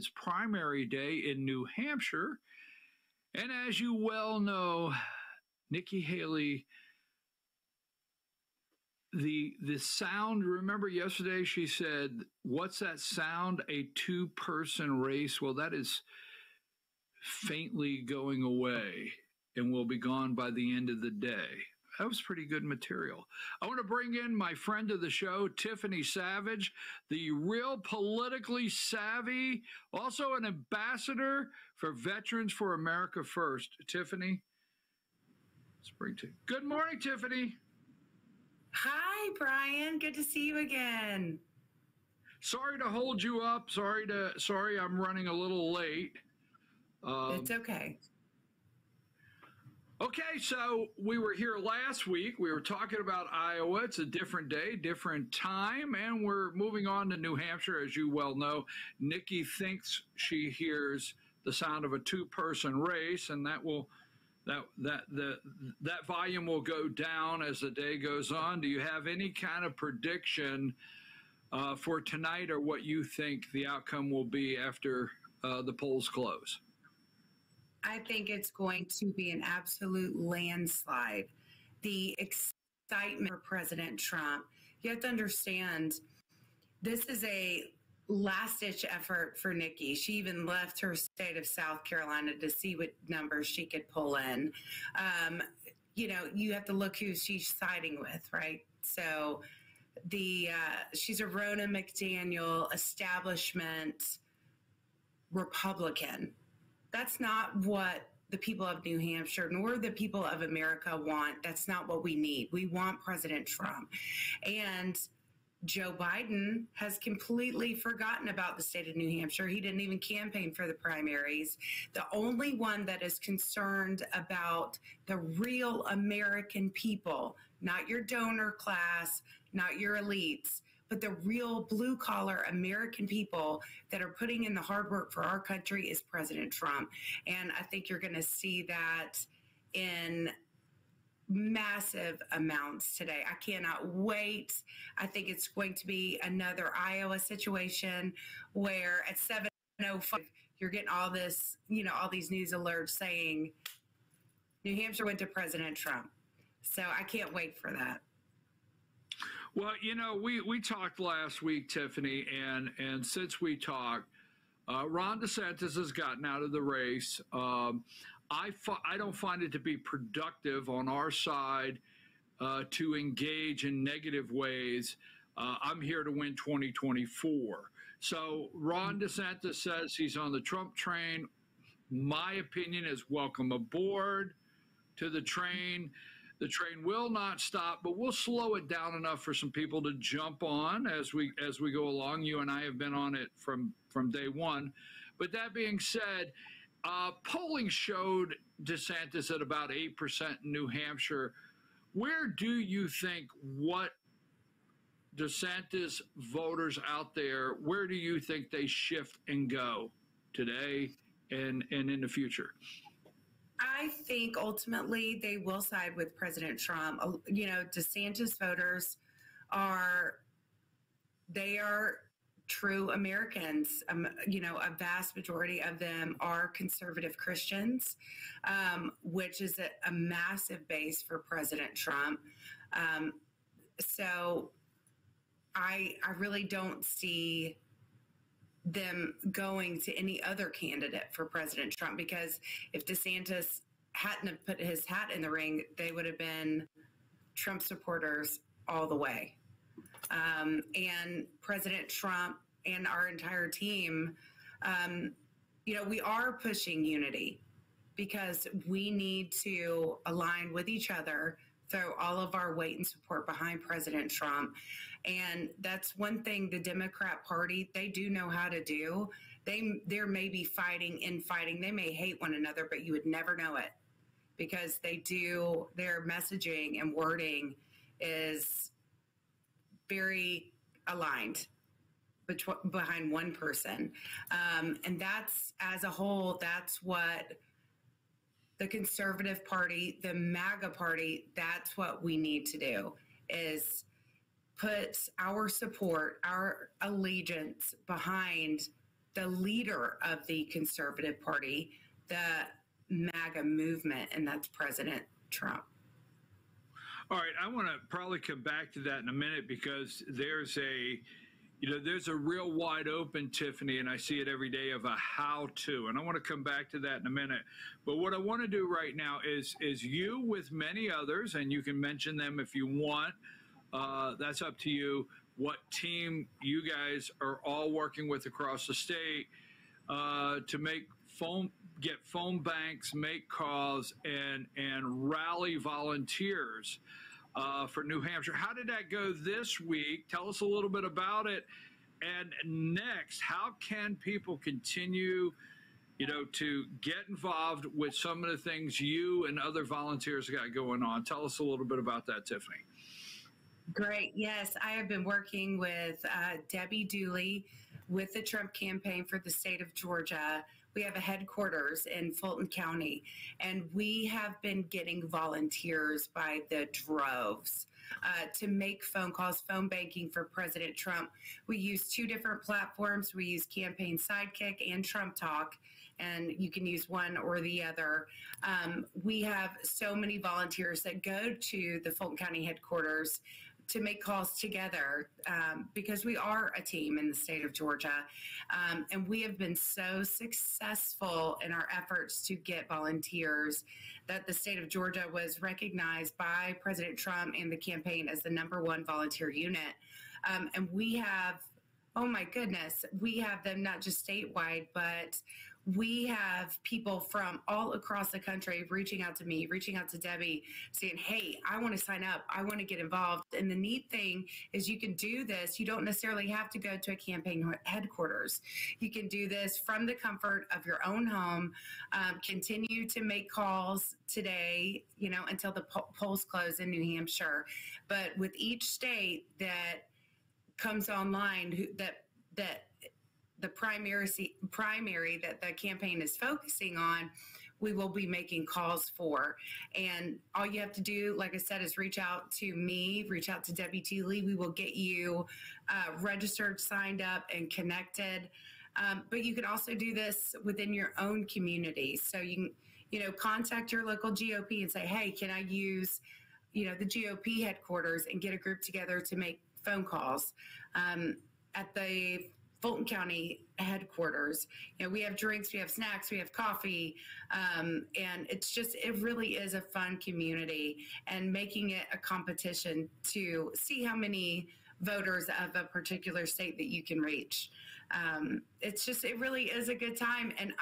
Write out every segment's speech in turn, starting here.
It's primary day in New Hampshire. And as you well know, Nikki Haley, the sound, remember yesterday she said, what's that sound? A two-person race. Well, that is faintly going away and will be gone by the end of the day. That was pretty good material. I want to bring in my friend of the show, Tiffany Savage, the real politically savvy, also an ambassador for Veterans for America First. Tiffany, let's bring to. Good morning, Tiffany. Hi, Brian. Good to see you again. Sorry to hold you up. Sorry, I'm running a little late. It's okay. Okay, so we were here last week. We were talking about Iowa. It's a different day, different time, and we're moving on to New Hampshire. As you well know, Nikki thinks she hears the sound of a two-person race, and that volume will go down as the day goes on. Do you have any kind of prediction for tonight, or what you think the outcome will be after the polls close? I think it's going to be an absolute landslide. The excitement for President Trump, you have to understand, this is a last-ditch effort for Nikki. She even left her state of South Carolina to see what numbers she could pull in. You have to look who she's siding with, right? So she's a Ronna McDaniel establishment Republican. That's not what the people of New Hampshire nor the people of America want. That's not what we need. We want President Trump. And Joe Biden has completely forgotten about the state of New Hampshire. He didn't even campaign for the primaries. The only one that is concerned about the real American people, not your donor class, not your elites, but the real blue-collar American people that are putting in the hard work for our country is President Trump. And I think you're going to see that in massive amounts today. I cannot wait. I think it's going to be another Iowa situation where at 7:05 you're getting all this, all these news alerts saying New Hampshire went to President Trump. So I can't wait for that. Well, we talked last week, Tiffany, and since we talked, Ron DeSantis has gotten out of the race. I don't find it to be productive on our side to engage in negative ways. I'm here to win 2024. So Ron DeSantis says he's on the Trump train. My opinion is welcome aboard to the train. The train will not stop, but we'll slow it down enough for some people to jump on as we go along. You and I have been on it from day one. But that being said, polling showed DeSantis at about 8% in New Hampshire. Where do you think what DeSantis voters out there, where do you think they shift and go today and in the future? I think ultimately they will side with President Trump. DeSantis voters are true Americans. A vast majority of them are conservative Christians, which is a massive base for President Trump. So I really don't see them going to any other candidate for President Trump, because if DeSantis hadn't have put his hat in the ring, they would have been Trump supporters all the way. And President Trump and our entire team, we are pushing unity because we need to align with each other, throw all of our weight and support behind President Trump. And that's one thing the Democrat Party, they do know how to do. There may be infighting. They may hate one another, but you would never know it because their messaging and wording is very aligned behind one person. And that's, as a whole, that's what the Conservative Party, the MAGA Party, that's what we need to do, is put our support, our allegiance behind the leader of the conservative party, the MAGA movement, and that's President Trump. All right, I want to probably come back to that in a minute because there's a real wide open, Tiffany, and I see it every day of a how-to, and I want to come back to that in a minute. But what I want to do right now is you with many others, and you can mention them if you want. That's up to you. What team you guys are all working with across the state to get phone banks, make calls, and rally volunteers for New Hampshire. How did that go this week? Tell us a little bit about it. And next, how can people continue, to get involved with some of the things you and other volunteers got going on? Tell us a little bit about that, Tiffany. Great. Yes, I have been working with Debbie Dooley with the Trump campaign for the state of Georgia. We have a headquarters in Fulton County, and we have been getting volunteers by the droves to make phone calls, phone banking for President Trump. We use two different platforms. We use Campaign Sidekick and Trump Talk, and you can use one or the other. We have so many volunteers that go to the Fulton County headquarters to make calls together because we are a team in the state of Georgia. And we have been so successful in our efforts to get volunteers that the state of Georgia was recognized by President Trump and the campaign as the #1 volunteer unit. And we have, oh my goodness, we have them not just statewide, but we have people from all across the country reaching out to me, reaching out to Debbie, saying, hey, I want to sign up. I want to get involved. And the neat thing is you can do this. You don't necessarily have to go to a campaign headquarters. You can do this from the comfort of your own home. Continue to make calls today, until the polls close in New Hampshire. But with each state that comes online, that the primary that the campaign is focusing on, we will be making calls for. And all you have to do, like I said, is reach out to me, reach out to Debbie Dooley. We will get you registered, signed up, and connected. But you can also do this within your own community. So you can, contact your local GOP and say, hey, can I use, the GOP headquarters and get a group together to make phone calls at the Fulton County headquarters. We have drinks, we have snacks, we have coffee, and it really is a fun community, and making it a competition to see how many voters of a particular state that you can reach. It really is a good time. And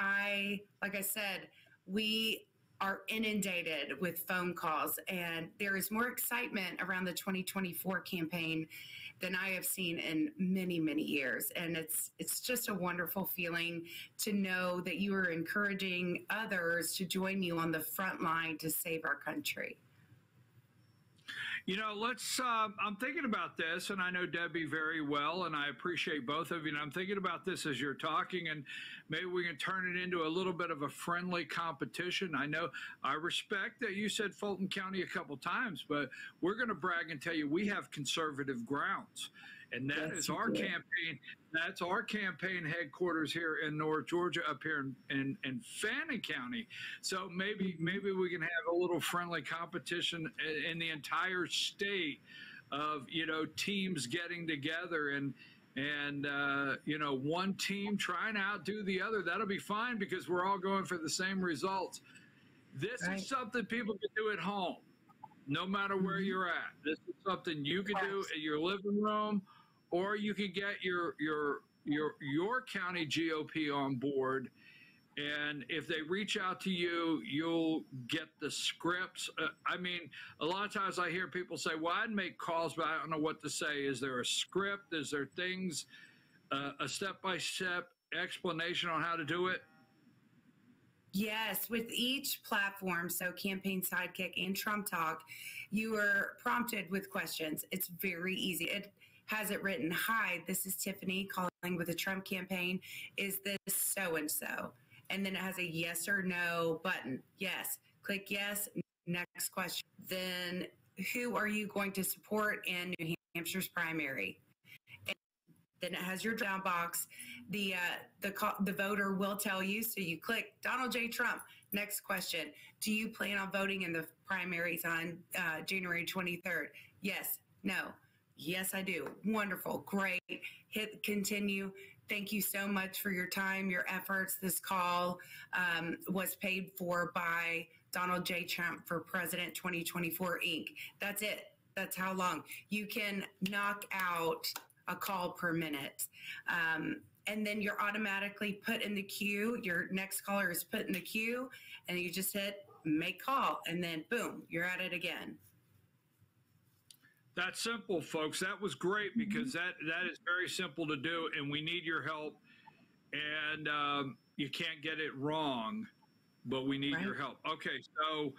like I said, we are inundated with phone calls, and there is more excitement around the 2024 campaign than I have seen in many, many years. And it's just a wonderful feeling to know that you are encouraging others to join you on the front line to save our country. I'm thinking about this, and I know Debbie very well, and I appreciate both of you. And I'm thinking about this as you're talking, and maybe we can turn it into a little bit of a friendly competition. I respect that you said Fulton County a couple times, but we're going to brag and tell you we have conservative grounds. And that is our campaign. That's our campaign headquarters here in North Georgia, up here in Fannin County. So maybe we can have a little friendly competition in the entire state of teams getting together and one team trying to outdo the other. That'll be fine because we're all going for the same results. This is something people can do at home, no matter where you're at. This is something you can do in your living room. Or you could get your county GOP on board, and if they reach out to you, you'll get the scripts. A lot of times I hear people say, well, I'd make calls, but I don't know what to say. Is there a script? Is there things, a step-by-step explanation on how to do it? Yes, with each platform, so Campaign Sidekick and Trump Talk, you are prompted with questions. It's very easy. It has it written, hi, this is Tiffany calling with the Trump campaign. Is this so-and-so? And then it has a yes or no button. Yes, click yes, next question. Then who are you going to support in New Hampshire's primary? And Then it has your down box. The voter will tell you. So you click Donald J. Trump. Next question. Do you plan on voting in the primaries on January 23rd? Yes. No. Yes, I do. Wonderful. Great. Hit continue. Thank you so much for your time, your efforts. This call was paid for by Donald J. Trump for President 2024 Inc. That's it. That's how long. You can knock out a call per minute. And then you're automatically put in the queue. Your next caller is put in the queue, and you just hit make call, and then boom, you're at it again. That's simple, folks. That was great because that is very simple to do, and we need your help. And you can't get it wrong, but we need your help. Okay, so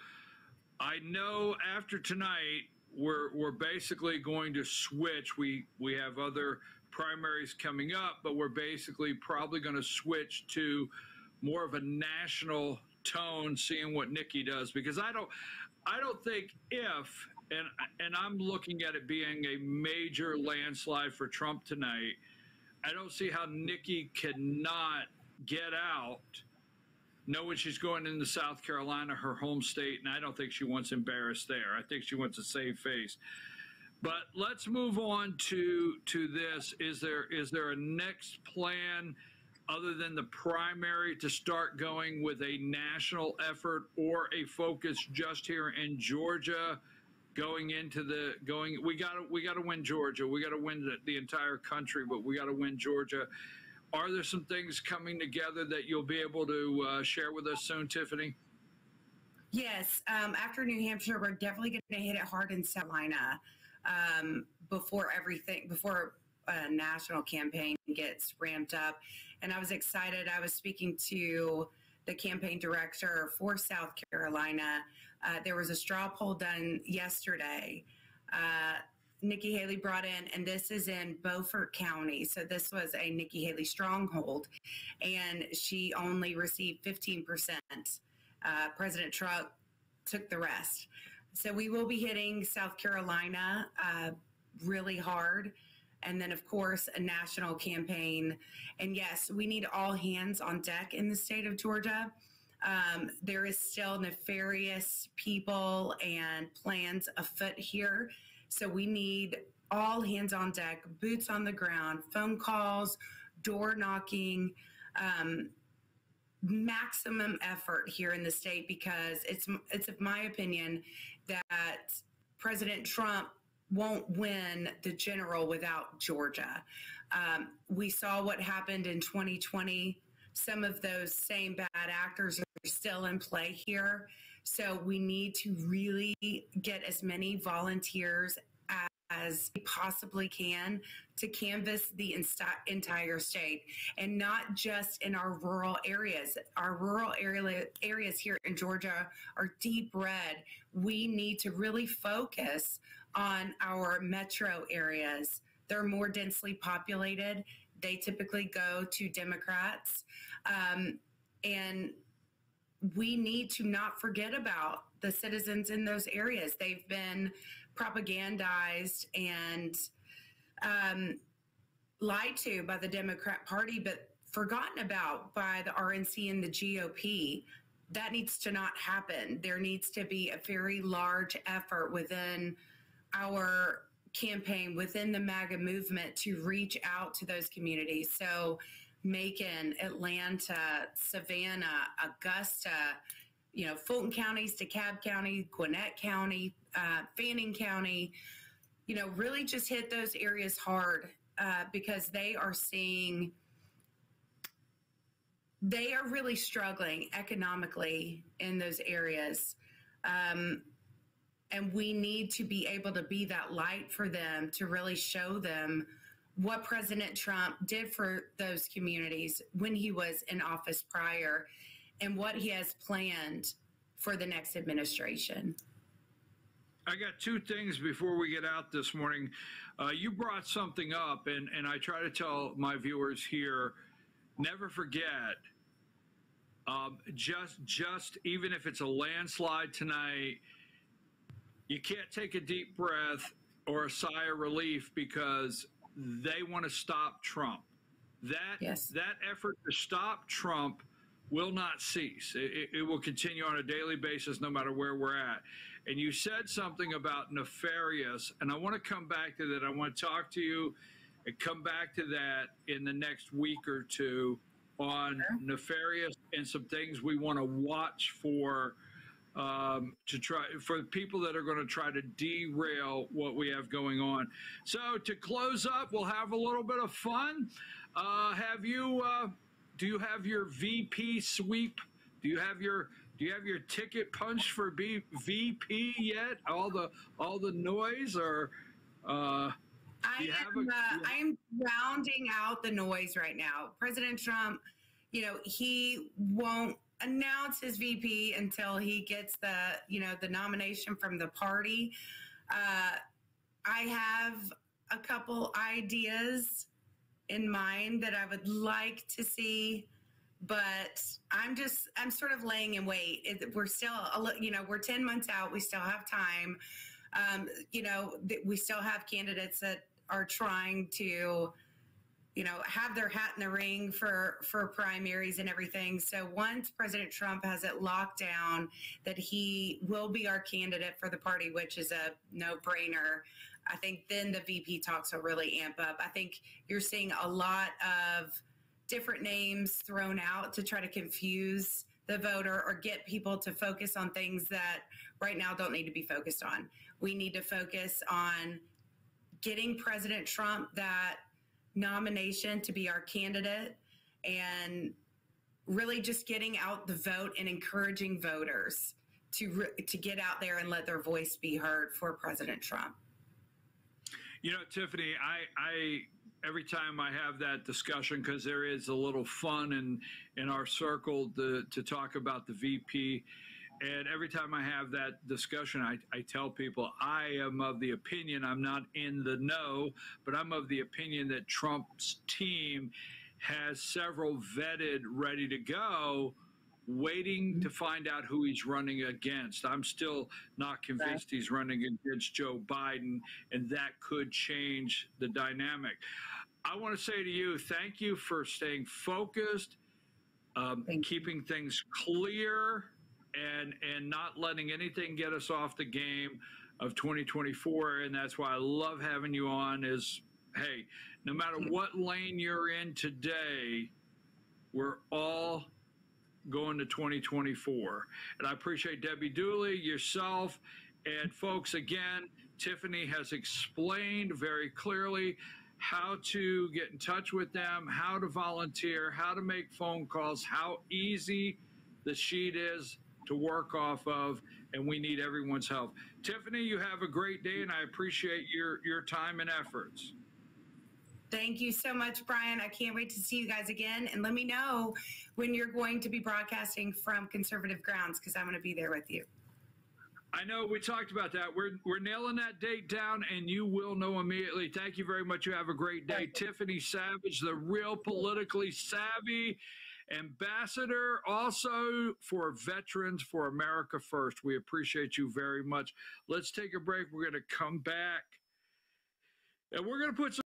I know after tonight we're basically going to switch. We have other primaries coming up, but we're basically probably going to switch to more of a national tone, seeing what Nikki does, because I don't think if, and I'm looking at it being a major landslide for Trump tonight, I don't see how Nikki cannot get out knowing she's going into South Carolina, her home state, and I don't think she wants embarrassed there. I think she wants a save face. But let's move on to this. Is there a next plan other than the primary to start going with a national effort or a focus just here in Georgia? Going into we got to win Georgia. We got to win the entire country, but we got to win Georgia. Are there some things coming together that you'll be able to share with us soon, Tiffany? Yes. After New Hampshire, we're definitely going to hit it hard in South Carolina before a national campaign gets ramped up. And I was excited. I was speaking to the campaign director for South Carolina. There was a straw poll done yesterday. Nikki Haley brought in, and this is in Beaufort County. So this was a Nikki Haley stronghold, and she only received 15%. President Trump took the rest. So we will be hitting South Carolina really hard. And then, of course, a national campaign. And yes, we need all hands on deck in the state of Georgia. There is still nefarious people and plans afoot here. So we need all hands on deck, boots on the ground, phone calls, door knocking, maximum effort here in the state, because it's of my opinion that President Trump won't win the general without Georgia. We saw what happened in 2020. Some of those same bad actors are still in play here. So we need to really get as many volunteers as we possibly can to canvass the entire state, and not just in our rural areas. Our rural areas here in Georgia are deep red. We need to really focus on our metro areas. They're more densely populated. They typically go to Democrats. And we need to not forget about the citizens in those areas. They've been propagandized and lied to by the Democrat Party, but forgotten about by the RNC and the GOP. That needs to not happen. There needs to be a very large effort within our campaign, within the MAGA movement, to reach out to those communities. So Macon, Atlanta, Savannah, Augusta, Fulton counties, DeKalb County, Gwinnett County, Fanning County, really just hit those areas hard because they are really struggling economically in those areas. And we need to be able to be that light for them, to really show them what President Trump did for those communities when he was in office prior, and what he has planned for the next administration. I got two things before we get out this morning. You brought something up, and I try to tell my viewers here, never forget, just even if it's a landslide tonight, you can't take a deep breath or a sigh of relief, because they want to stop Trump. Yes. That effort to stop Trump will not cease. It will continue on a daily basis, no matter where we're at. And you said something about nefarious, and I want to come back to that. I want to talk to you and come back to that in the next week or two on nefarious and some things we want to watch for, to try for people that are going to try to derail what we have going on. So to close up, we'll have a little bit of fun. Do you have your VP sweep? Do you have your ticket punch for VP yet? All the noise, or I am rounding out the noise right now. President Trump, he won't announce his VP until he gets the nomination from the party. I have a couple ideas in mind that I would like to see, but I'm sort of laying in wait. We're still, we're 10 months out. We still have time. We still have candidates that are trying to, have their hat in the ring for primaries and everything. So once President Trump has it locked down that he will be our candidate for the party, which is a no-brainer, I think then the VP talks will really amp up. I think you're seeing a lot of different names thrown out to try to confuse the voter or get people to focus on things that right now don't need to be focused on. We need to focus on getting President Trump that nomination to be our candidate and really just getting out the vote and encouraging voters to get out there and let their voice be heard for President Trump. Tiffany, I every time I have that discussion, because there is a little fun in our circle to talk about the VP, and every time I have that discussion, I tell people I am of the opinion, I'm not in the know, but I'm of the opinion that Trump's team has several vetted, ready to go, waiting to find out who he's running against. I'm still not convinced he's running against Joe Biden, and that could change the dynamic. I want to say to you, thank you for staying focused, keeping things clear, and not letting anything get us off the game of 2024. And that's why I love having you on is, hey, no matter what lane you're in today, we're all going to 2024. And I appreciate Debbie Dooley, yourself, and folks, again, Tiffany has explained very clearly how to get in touch with them, how to volunteer, how to make phone calls, how easy the sheet is to work off of, and we need everyone's help. Tiffany, you have a great day, and I appreciate your time and efforts. Thank you so much, Brian. I can't wait to see you guys again. And let me know when you're going to be broadcasting from Conservative Grounds, because I'm going to be there with you. I know we talked about that. We're nailing that date down, and you will know immediately. Thank you very much. You have a great day. Tiffany Savage, the real politically savvy ambassador, also for Veterans for America First. We appreciate you very much. Let's take a break. We're going to come back, and we're going to put some